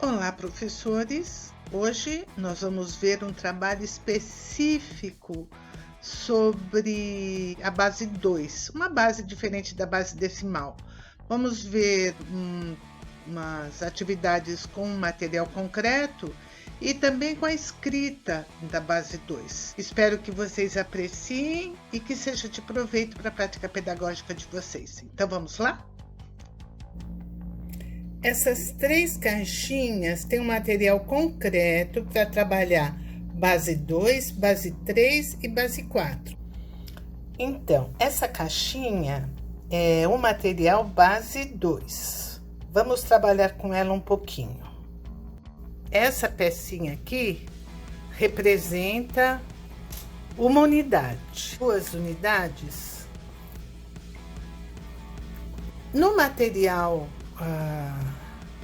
Olá, professores! Hoje nós vamos ver um trabalho específico sobre a base 2, uma base diferente da base decimal. Vamos ver umas atividades com material concreto e também com a escrita da base 2. Espero que vocês apreciem e que seja de proveito para a prática pedagógica de vocês. Então vamos lá? Essas 3 caixinhas têm um material concreto para trabalhar base 2, base 3 e base 4. Então, essa caixinha é o material base 2. Vamos trabalhar com ela um pouquinho. Essa pecinha aqui representa uma unidade, 2 unidades. No material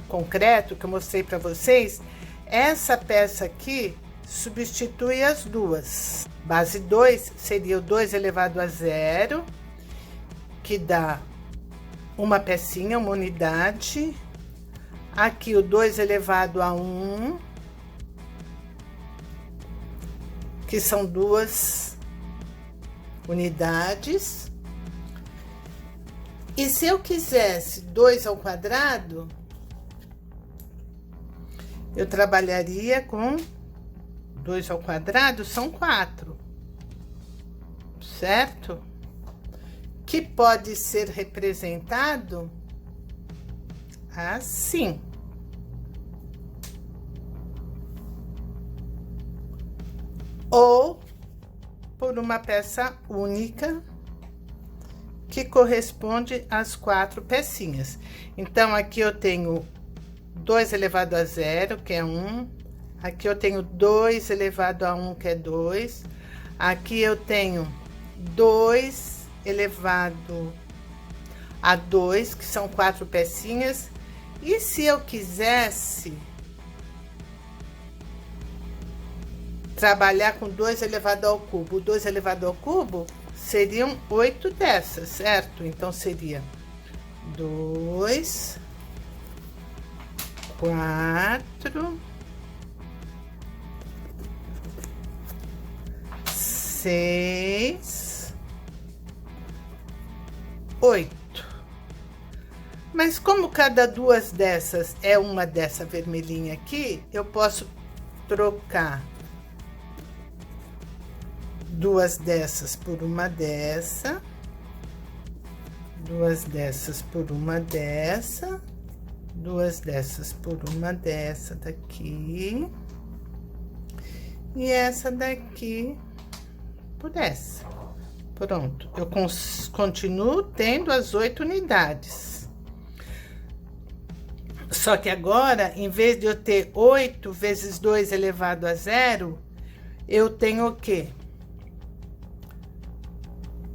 concreto que eu mostrei para vocês, essa peça aqui substitui as duas. Base 2 seria o 2 elevado a 0, que dá uma pecinha, uma unidade. Aqui o 2 elevado a 1, que são 2 unidades. E se eu quisesse 2 ao quadrado, eu trabalharia com 2 ao quadrado, são 4, certo? Que pode ser representado assim. Ou por uma peça única, que corresponde às 4 pecinhas. Então, aqui eu tenho 2 elevado a 0, que é 1. Aqui eu tenho 2 elevado a 1, que é 2. Aqui eu tenho 2 elevado a 2, que são 4 pecinhas. E se eu quisesse trabalhar com 2 elevado ao cubo, 2 elevado ao cubo seriam 8 dessas, certo? Então, seria 2, 4, 6, 8. Mas como cada 2 dessas é uma dessa vermelhinha aqui, eu posso trocar 2 dessas por uma dessa, 2 dessas por uma dessa, 2 dessas por uma dessa daqui, e essa daqui por essa. Pronto, eu continuo tendo as 8 unidades. Só que agora, em vez de eu ter 8 vezes 2 elevado a 0, eu tenho o quê?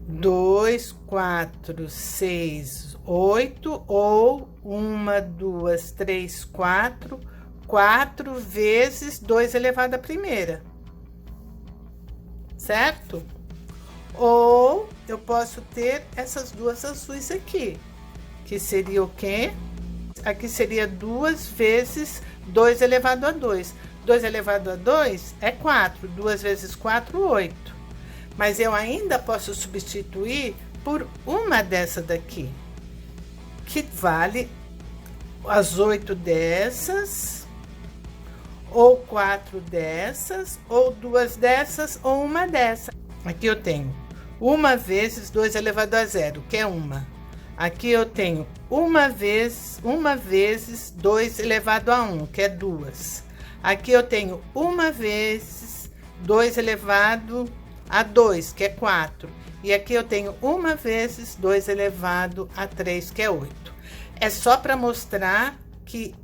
2, 4, 6, 8, ou 1, 2, 3, 4, 4 vezes 2 elevado à primeira, certo? Ou eu posso ter essas duas azuis aqui, que seria o quê? Aqui seria 2 vezes 2 elevado a 2. 2 elevado a 2 é 4, 2 vezes 4, 8. Mas eu ainda posso substituir por uma dessa daqui, que vale as 8 dessas, ou 4 dessas, ou 2 dessas, ou uma dessa. Aqui eu tenho 1 vezes 2 elevado a 0, que é 1. Aqui eu tenho 1 vezes 2 elevado a 1, que é 2. Aqui eu tenho 1 vezes 2 elevado a 2, que é 4. E aqui eu tenho 1 vezes 2 elevado a 3, que é 8. É só para mostrar que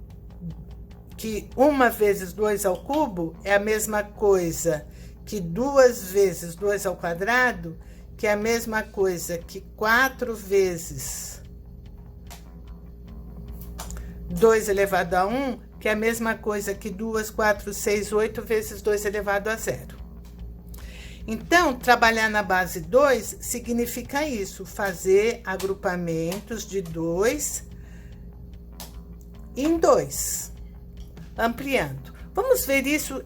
1 vezes 2 ao cubo é a mesma coisa que 2 vezes 2 ao quadrado, que é a mesma coisa que 4 vezes 2 elevado a 1, que é a mesma coisa que 2, 4, 6, 8 vezes 2 elevado a 0. Então, trabalhar na base 2 significa isso, fazer agrupamentos de 2 em 2. ampliando. Vamos ver isso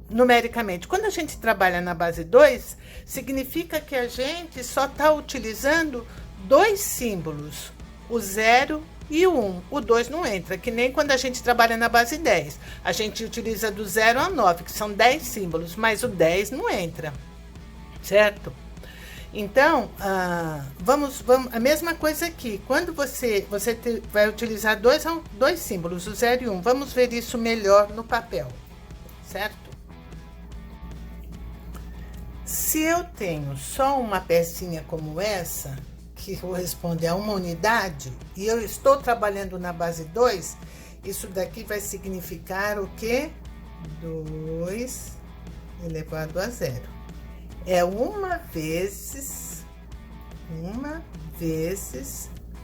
numericamente. Quando a gente trabalha na base 2, significa que a gente só está utilizando dois símbolos, o 0 e o 1. O 2 não entra, que nem quando a gente trabalha na base 10. A gente utiliza do 0 ao 9, que são 10 símbolos, mas o 10 não entra, certo? Então, vamos, a mesma coisa aqui. Quando você vai utilizar dois símbolos, o 0 e 1. Vamos ver isso melhor no papel, certo? Se eu tenho só uma pecinha como essa, que corresponde a uma unidade, e eu estou trabalhando na base 2, isso daqui vai significar o quê? 2 elevado a 0. É uma vezes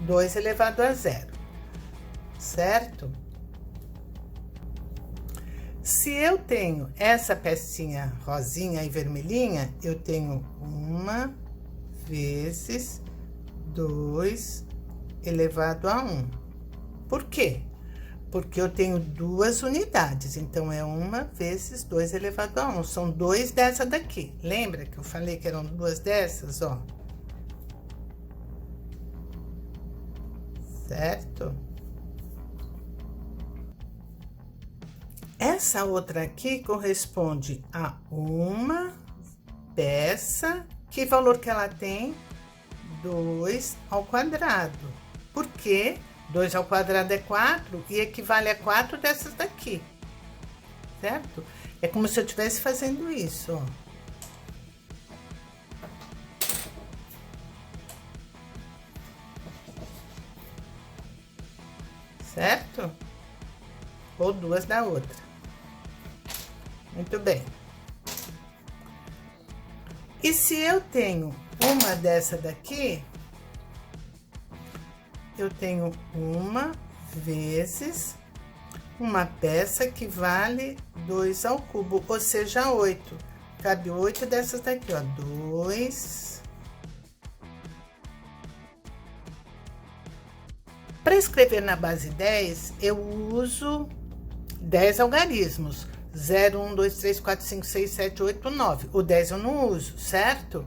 2 elevado a 0, certo? Se eu tenho essa pecinha rosinha e vermelhinha, eu tenho 1 vezes 2 elevado a 1. Por quê? Porque eu tenho duas unidades, então é 1 vezes 2 elevado a 1. São 2 dessa daqui. Lembra que eu falei que eram 2 dessas, ó? Certo? Essa outra aqui corresponde a uma peça. Que valor que ela tem? 2 ao quadrado. Por quê? 2 ao quadrado é 4 e equivale a 4 dessas daqui, certo? É como se eu estivesse fazendo isso, ó. Certo? Ou duas da outra. Muito bem. E se eu tenho uma dessa daqui, eu tenho 1 vezes uma peça que vale 2 ao cubo, ou seja, 8. Cabe 8 dessas daqui, ó. 2. Para escrever na base 10, eu uso 10 algarismos. 0, 1, 2, 3, 4, 5, 6, 7, 8, 9. O 10 eu não uso, certo?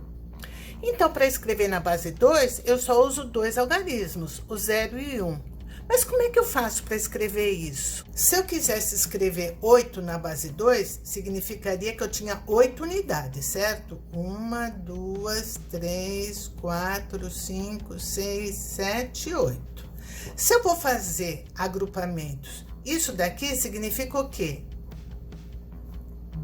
Então, para escrever na base 2, eu só uso 2 algarismos, o 0 e 1. Mas como é que eu faço para escrever isso? Se eu quisesse escrever 8 na base 2, significaria que eu tinha 8 unidades, certo? 1, 2, 3, 4, 5, 6, 7, 8. Se eu vou fazer agrupamentos, isso daqui significa o quê?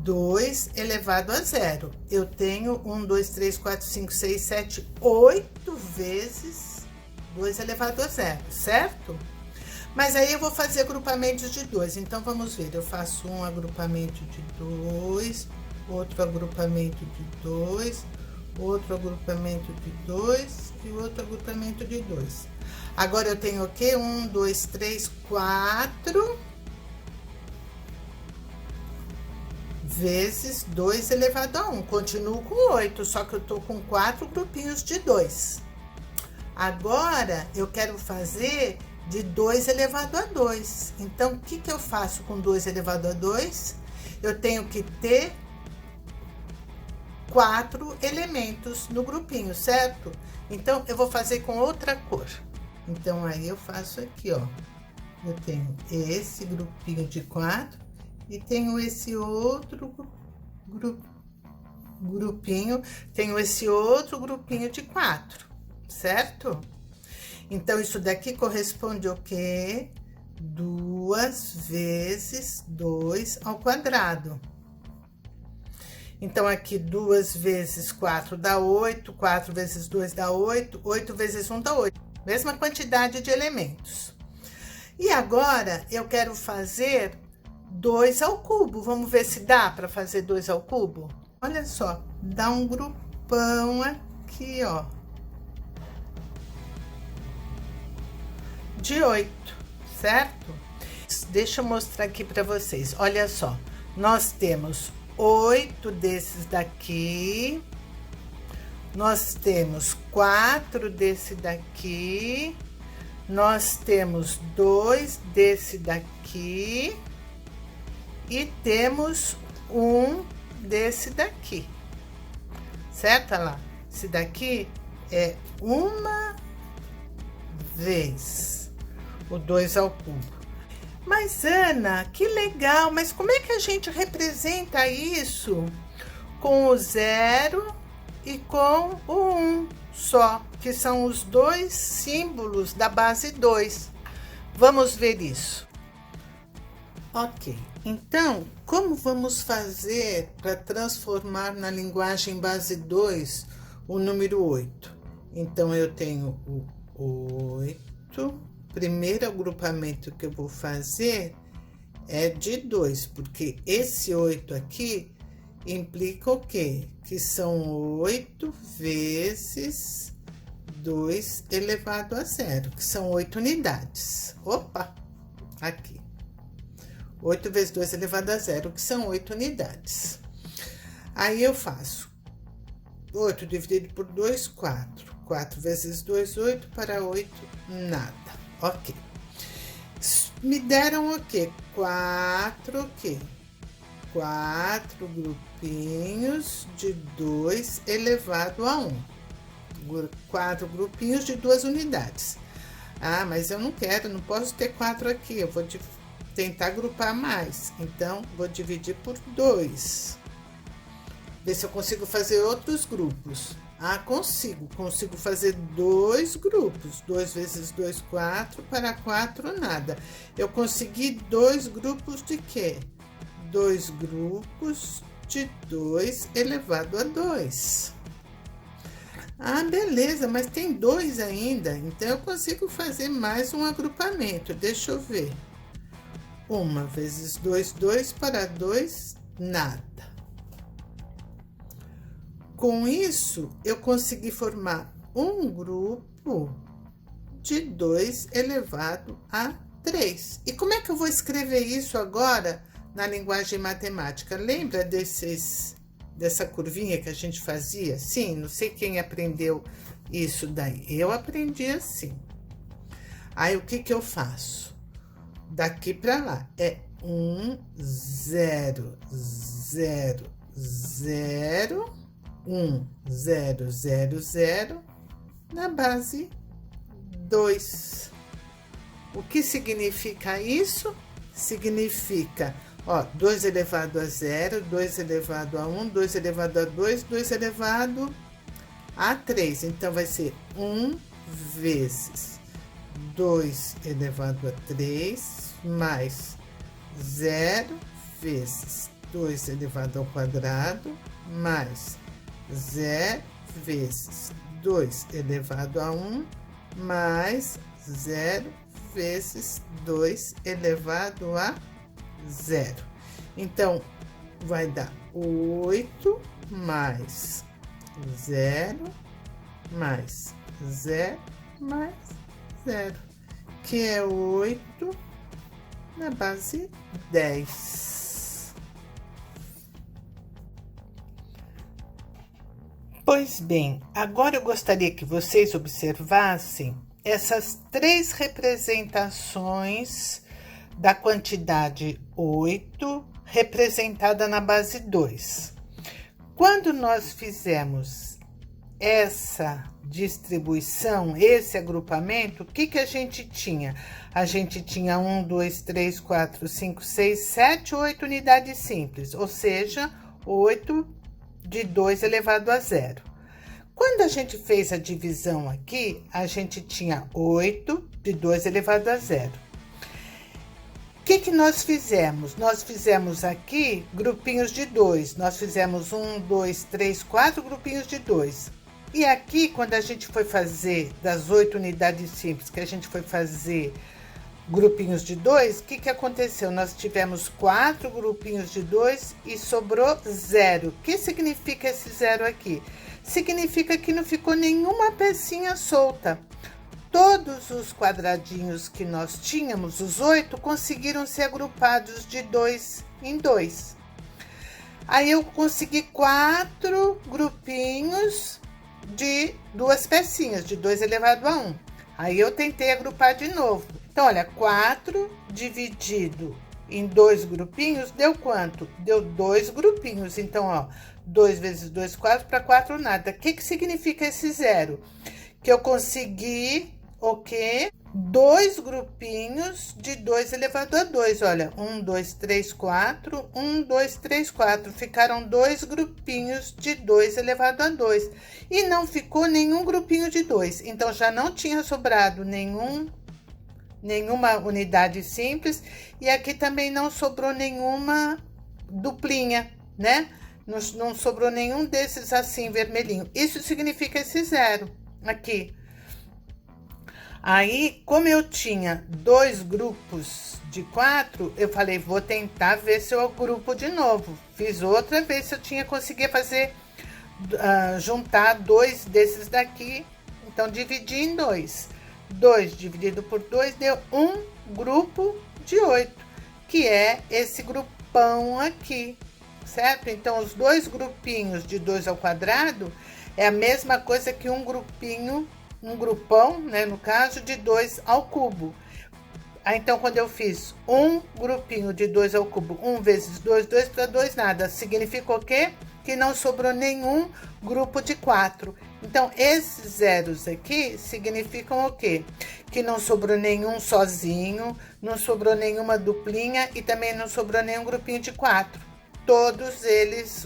2 elevado a 0. Eu tenho 1, 2, 3, 4, 5, 6, 7, 8 vezes 2 elevado a 0, certo? Mas aí eu vou fazer agrupamentos de 2. Então, vamos ver. Eu faço um agrupamento de 2, outro agrupamento de 2, outro agrupamento de 2 e outro agrupamento de 2. Agora, eu tenho o quê? 1, 2, 3, 4... vezes 2 elevado a 1. Continuo com 8, só que eu tô com 4 grupinhos de 2. Agora, eu quero fazer de 2 elevado a 2. Então, o que que eu faço com 2 elevado a 2? Eu tenho que ter 4 elementos no grupinho, certo? Então, eu vou fazer com outra cor. Então, aí eu faço aqui, ó. Eu tenho esse grupinho de 4. E tenho esse outro grupinho, tenho esse outro grupinho de 4, certo? Então, isso daqui corresponde ao quê? 2 vezes 2 ao quadrado. Então, aqui 2 vezes 4 dá 8, 4 vezes 2 dá 8, 8 vezes 1 dá 8. Mesma quantidade de elementos. E agora, eu quero fazer 2 ao cubo. Vamos ver se dá para fazer 2 ao cubo? Olha só, dá um grupão aqui, ó. De 8, certo? Deixa eu mostrar aqui para vocês. Olha só, nós temos 8 desses daqui. Nós temos 4 desse daqui. Nós temos 2 desse daqui. e temos um desse daqui, certo? Olha lá, esse daqui é uma vez o 2 ao cubo. Mas, Ana, que legal! Mas como é que a gente representa isso com o 0 e com o 1 só, que são os dois símbolos da base 2? Vamos ver isso. Ok, então, como vamos fazer para transformar na linguagem base 2 o número 8? Então, eu tenho o 8. Primeiro agrupamento que eu vou fazer é de 2, porque esse 8 aqui implica o quê? Que são 8 vezes 2 elevado a 0, que são 8 unidades. Opa, aqui. 8 vezes 2 elevado a 0, que são 8 unidades. Aí eu faço 8 dividido por 2, 4. 4 vezes 2, 8, para 8, nada. Ok. Me deram o quê? 4 o quê? 4 grupinhos de 2 elevado a 1. 4 grupinhos de 2 unidades. Ah, mas eu não quero, não posso ter 4 aqui. Eu vou tentar agrupar mais. Então, vou dividir por 2. Ver se eu consigo fazer outros grupos. Ah, consigo fazer 2 grupos. 2 vezes 2, 4, para 4, nada. Eu consegui 2 grupos de quê? 2 grupos de 2 elevado a 2. Ah, beleza, mas tem 2 ainda. Então, eu consigo fazer mais um agrupamento. Deixa eu ver. 1 vezes 2, 2, para 2, nada. Com isso, eu consegui formar um grupo de 2 elevado a 3. E como é que eu vou escrever isso agora na linguagem matemática? Lembra dessa curvinha que a gente fazia? Sim, não sei quem aprendeu isso daí. Eu aprendi assim. Aí, o que eu faço? Daqui para lá, é 1, 0, 0, 0... 1, 0, 0, 0, na base 2. O que significa isso? Significa, ó, 2 elevado a 0, 2 elevado a 1, 2 elevado a 2, 2 elevado a 3. Então, vai ser 1 vezes 2 elevado a 3, mais 0 vezes 2 elevado ao quadrado, mais 0 vezes 2 elevado a 1, mais 0 vezes 2 elevado a 0. Então, vai dar 8 mais 0, mais 0, mais 0, que é 8 na base 10. Pois bem, agora eu gostaria que vocês observassem essas 3 representações da quantidade 8 representada na base 2. Quando nós fizemos essa distribuição, esse agrupamento, o que a gente tinha? A gente tinha 1, 2, 3, 4, 5, 6, 7, 8 unidades simples, ou seja, 8 de 2 elevado a 0. Quando a gente fez a divisão aqui, a gente tinha 8 de 2 elevado a 0. O que nós fizemos? Nós fizemos aqui grupinhos de 2. Nós fizemos 1, 2, 3, 4 grupinhos de 2. E aqui, quando a gente foi fazer das 8 unidades simples, que a gente foi fazer grupinhos de 2, o que aconteceu? Nós tivemos 4 grupinhos de 2 e sobrou 0. O que significa esse 0 aqui? Significa que não ficou nenhuma pecinha solta. Todos os quadradinhos que nós tínhamos, os 8, conseguiram ser agrupados de 2 em 2. Aí eu consegui 4 grupinhos de 2 pecinhas, de 2 elevado a 1. Aí eu tentei agrupar de novo. Então, olha, 4 dividido em 2 grupinhos, deu quanto? Deu 2 grupinhos. Então, ó, 2 vezes 2, 4, para 4 nada. O que que significa esse zero? Que eu consegui o quê? 2 grupinhos de 2 elevado a 2. Olha, 1, 2, 3, 4, 1, 2, 3, 4. Ficaram 2 grupinhos de 2 elevado a 2. E não ficou nenhum grupinho de 2. Então, já não tinha sobrado nenhuma unidade simples. E aqui também não sobrou nenhuma duplinha, né? Não sobrou nenhum desses assim, vermelhinho. Isso significa esse zero aqui. Aí, como eu tinha 2 grupos de 4, eu falei, vou tentar ver se eu agrupo de novo. Fiz outra vez se eu tinha conseguido fazer, juntar 2 desses daqui. Então, dividi em 2. 2 dividido por 2 deu um grupo de 8, que é esse grupão aqui, certo? Então, os 2 grupinhos de 2 ao quadrado é a mesma coisa que um grupão, né, no caso, de 2 ao cubo. Aí, então, quando eu fiz um grupinho de 2 ao cubo, 1 vezes 2, 2 para 2 nada, significa o quê? Que não sobrou nenhum grupo de 4. Então, esses zeros aqui significam o quê? Que não sobrou nenhum sozinho, não sobrou nenhuma duplinha e também não sobrou nenhum grupinho de 4. Todos eles,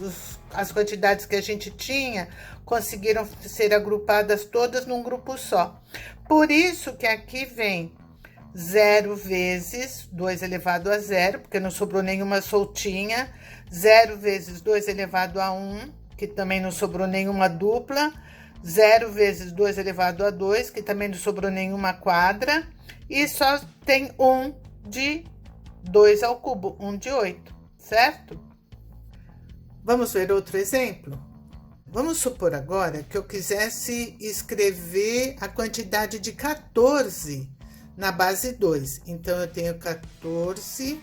as quantidades que a gente tinha, conseguiram ser agrupadas todas num grupo só. Por isso que aqui vem 0 vezes 2 elevado a 0, porque não sobrou nenhuma soltinha. 0 vezes 2 elevado a 1, que também não sobrou nenhuma dupla. 0 vezes 2 elevado a 2, que também não sobrou nenhuma quadra. E só tem 1 de 2 ao cubo, 1 de 8, certo? Vamos ver outro exemplo? Vamos supor agora que eu quisesse escrever a quantidade de 14 na base 2. Então, eu tenho 14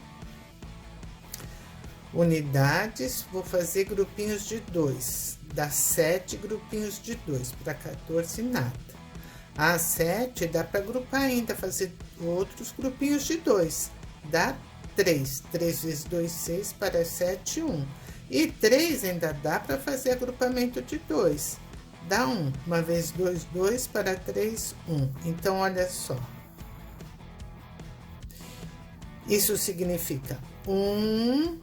unidades, vou fazer grupinhos de 2. Dá 7 grupinhos de 2, para 14 nada. A 7 dá para agrupar ainda, fazer outros grupinhos de 2. Dá 3. 3 vezes 2, 6, para 7, 1. E 3 ainda dá para fazer agrupamento de 2. Dá 1. 1 vezes 2, 2, para 3, 1. Então, olha só. Isso significa 1,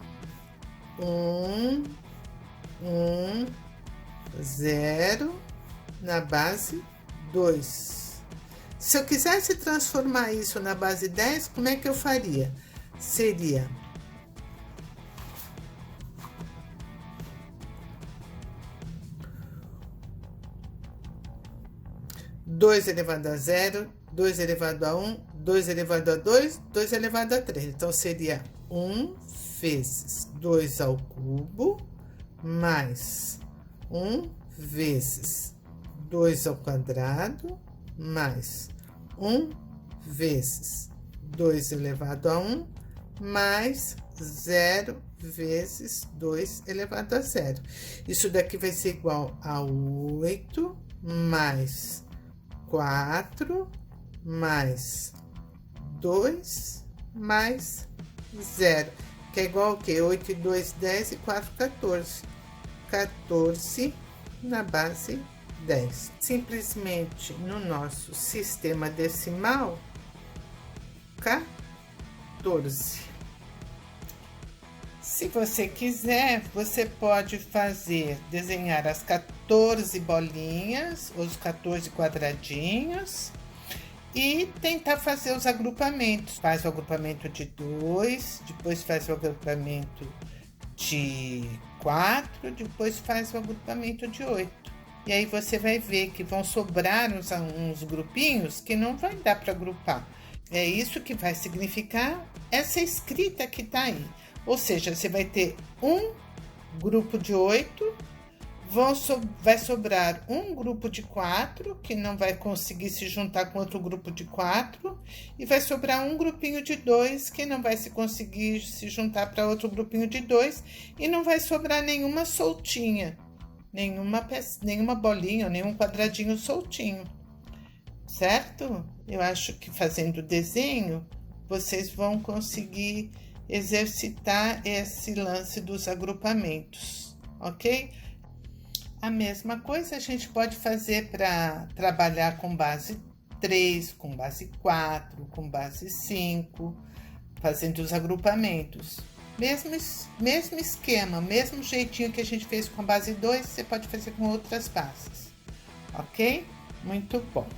0 na base 2. Se eu quisesse transformar isso na base 10, como é que eu faria? Seria 2 elevado a 0, 2 elevado a 1, 2 elevado a 2, 2 elevado a 3. Então, seria 1 vezes 2 ao cubo, mais 1 vezes 2 ao quadrado, mais 1 vezes 2 elevado a 1, mais 0 vezes 2 elevado a 0. Isso daqui vai ser igual a 8 mais 4 mais 2 mais 0, que é igual ao quê? 8 e 2, 10 e 4, 14. 14 na base 10. Simplesmente no nosso sistema decimal, 14. Se você quiser, você pode desenhar as 14 bolinhas, os 14 quadradinhos e tentar fazer os agrupamentos. Faz o agrupamento de 2, depois faz o agrupamento de 4, depois faz o agrupamento de 8. E aí você vai ver que vão sobrar uns grupinhos que não vai dar para agrupar. É isso que vai significar essa escrita que tá aí. Ou seja, você vai ter um grupo de 8, vai sobrar um grupo de 4, que não vai conseguir se juntar com outro grupo de 4, e vai sobrar um grupinho de 2, que não vai conseguir se juntar para outro grupinho de 2, e não vai sobrar nenhuma soltinha, nenhuma bolinha, nenhum quadradinho soltinho, certo? Eu acho que fazendo o desenho, vocês vão conseguir exercitar esse lance dos agrupamentos, ok? A mesma coisa a gente pode fazer para trabalhar com base 3, com base 4, com base 5, fazendo os agrupamentos. Mesmo esquema, mesmo jeitinho que a gente fez com a base 2, você pode fazer com outras bases, ok? Muito bom.